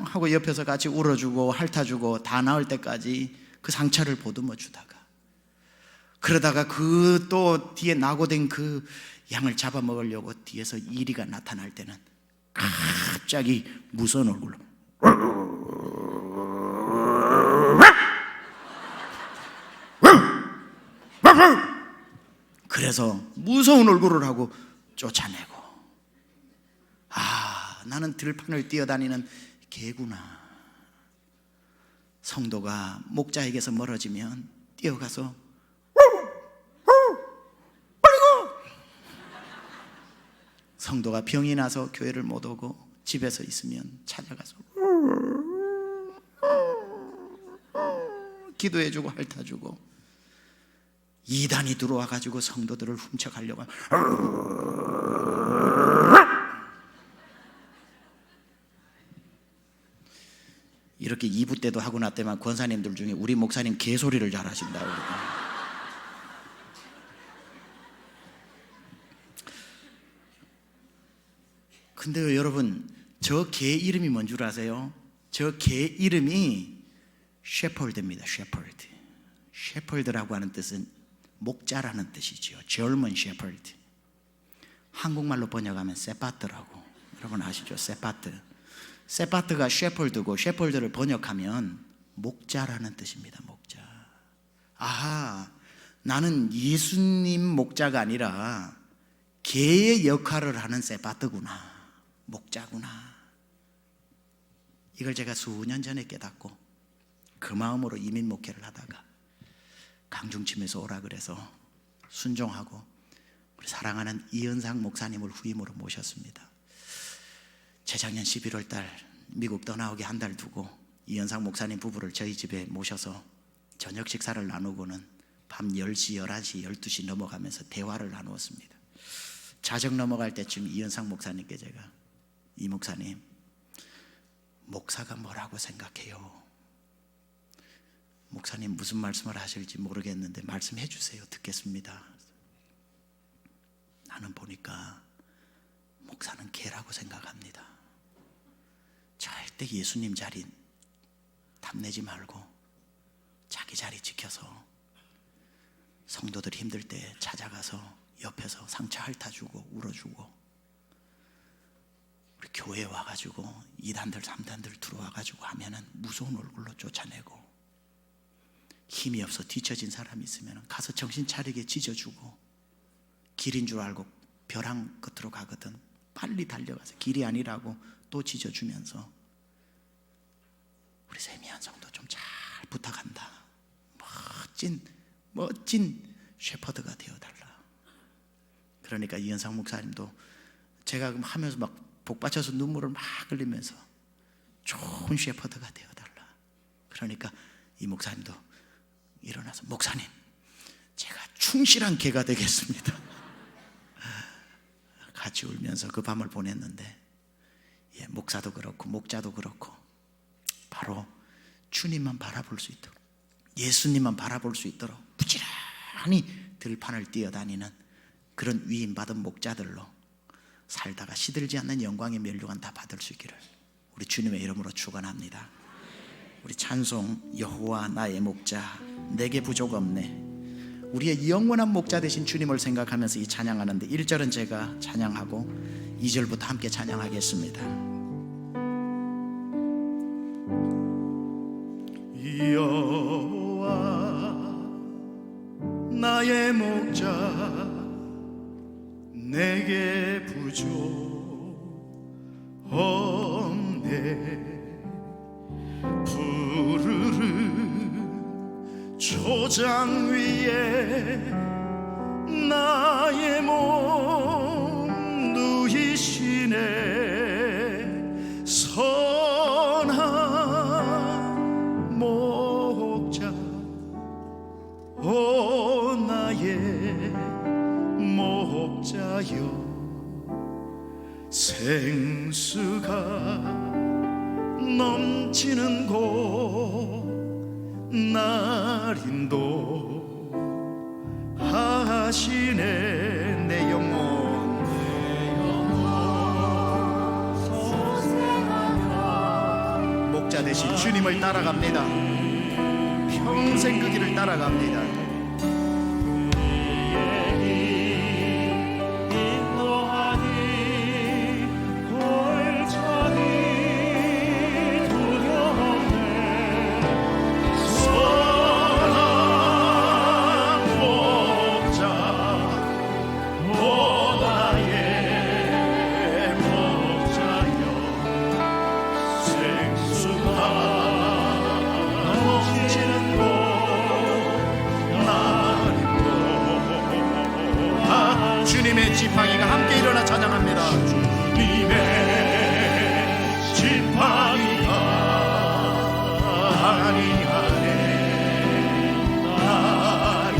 하고 옆에서 같이 울어주고 핥아주고 다 나을 때까지 그 상처를 보듬어 주다가, 그러다가 그 또 뒤에 낙오된 그 양을 잡아먹으려고 뒤에서 이리가 나타날 때는 갑자기 무서운 얼굴로 그래서 무서운 얼굴을 하고 쫓아내고, 나는 들판을 뛰어다니는 개구나. 성도가 목자에게서 멀어지면 뛰어가서 성도가 병이 나서 교회를 못 오고 집에서 있으면 찾아가서 기도해주고 핥아주고, 이단이 들어와가지고 성도들을 훔쳐가려고 이렇게 2부 때도 하고 났더만 권사님들 중에 우리 목사님 개소리를 잘하신다고. 근데요 여러분, 저 개 이름이 뭔 줄 아세요? 저 개 이름이 셰퍼드입니다. 셰퍼드. 셰퍼드라고 하는 뜻은 목자라는 뜻이죠. 젊은 셰퍼드. 한국말로 번역하면 세파트라고. 여러분 아시죠? 세파트. 세파트가 셰퍼드고, 셰퍼드를 번역하면 목자라는 뜻입니다. 목자. 아하, 나는 예수님 목자가 아니라 개의 역할을 하는 세파트구나, 목자구나. 이걸 제가 수년 전에 깨닫고 그 마음으로 이민 목회를 하다가 강중침에서 오라 그래서 순종하고 우리 사랑하는 이은상 목사님을 후임으로 모셨습니다. 재작년 11월 달 미국 떠나오기 한 달 두고 이은상 목사님 부부를 저희 집에 모셔서 저녁 식사를 나누고는 밤 10시, 11시, 12시 넘어가면서 대화를 나누었습니다. 자정 넘어갈 때쯤 이은상 목사님께 제가, 이 목사님, 목사가 뭐라고 생각해요? 목사님 무슨 말씀을 하실지 모르겠는데 말씀해 주세요. 듣겠습니다. 나는 보니까 목사는 개라고 생각합니다. 절대 예수님 자리 탐내지 말고 자기 자리 지켜서 성도들 힘들 때 찾아가서 옆에서 상처 핥아주고 울어주고, 우리 교회에 와가지고 2단들 3단들 들어와가지고 하면은 무서운 얼굴로 쫓아내고, 힘이 없어 뒤처진 사람이 있으면 가서 정신 차리게 찢어주고, 길인 줄 알고 벼랑 끝으로 가거든 빨리 달려가서 길이 아니라고 또 찢어주면서, 우리 세미한 성도 좀 잘 부탁한다. 멋진 셰퍼드가 되어달라. 그러니까 이현상 목사님도 제가 하면서 막 복받쳐서 눈물을 막 흘리면서 좋은 셰퍼드가 되어달라. 그러니까 이 목사님도 일어나서, 목사님, 제가 충실한 개가 되겠습니다. 같이 울면서 그 밤을 보냈는데, 목사도 그렇고 목자도 그렇고 바로 주님만 바라볼 수 있도록, 예수님만 바라볼 수 있도록 부지런히 들판을 뛰어다니는 그런 위임받은 목자들로 살다가 시들지 않는 영광의 면류관 다 받을 수 있기를 우리 주님의 이름으로 축원합니다. 우리 찬송, 여호와 나의 목자 내게 부족 없네. 우리의 영원한 목자 되신 주님을 생각하면서 이 찬양하는데, 1절은 제가 찬양하고 2절부터 함께 찬양하겠습니다. 여호와 나의 목자 내게 부족 없네. 푸르른 초장 위에 나의 몸 누이시네. 선한 목자 오 나의 목자여, 생수가 넘치는 곳 날 인도하시네. 내 영혼 목자 되신 주님을 따라갑니다. 평생 그 길을 따라갑니다. 주님의 지팡이가 함께 일어나 찬양합니다. 주님의 지팡이가 아니하네 나를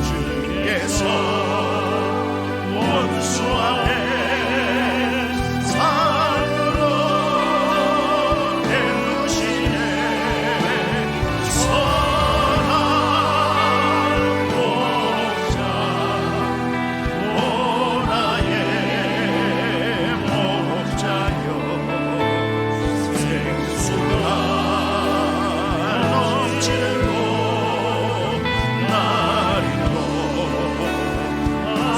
주께서 원수 앞에 상으로 내두시네 선한 목자 오나의 목자여 생수가 넘치는 곳 나리로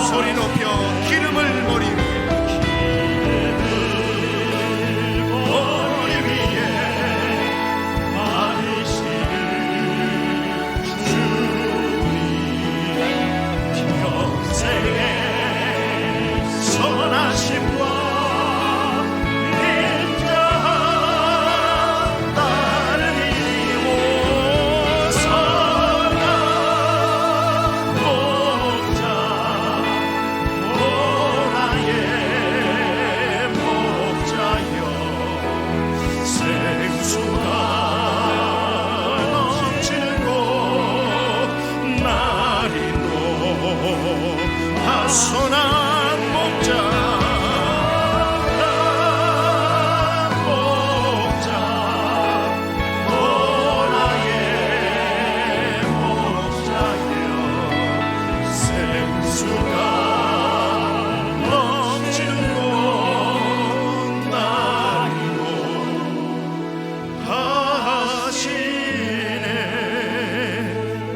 소리 높여 기름을 머리 위에 머리 위에 바르시는 주님 평생의 선하심과 인자한 따르리오 선한 목자 오나의 목자여 생수가 넘치는 곳 나리로 선한 목자 오나의 목자여 생수가 넘치는 곳 나리로 하시네.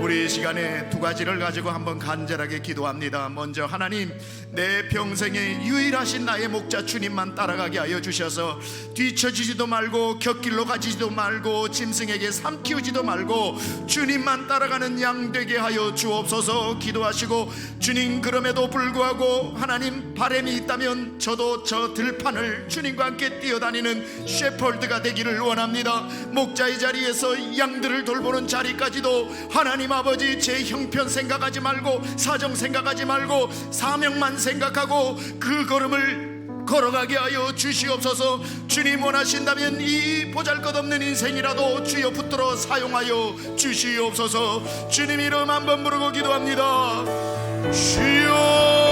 우리 이 시간에 두 가지를 가지고 한번 간절하게 기도합니다. 먼저 하나님, 내 평생에 유일하신 나의 목자 주님만 따라가게 하여 주셔서 뒤처지지도 말고 곁길로 가지지도 말고 짐승에게 삼키우지도 말고 주님만 따라가는 양 되게 하여 주옵소서. 기도하시고, 주님, 그럼에도 불구하고 하나님, 바람이 있다면 저도 저 들판을 주님과 함께 뛰어다니는 셰퍼드가 되기를 원합니다. 목자의 자리에서 양들을 돌보는 자리까지도 하나님 아버지, 제 형편 생각하지 말고 사정 생각하지 말고 사명만 생각하고 그 걸음을 걸어가게 하여 주시옵소서. 주님 원하신다면 이 보잘것없는 인생이라도 주여 붙들어 사용하여 주시옵소서. 주님 이름 한번 부르고 기도합니다. 주여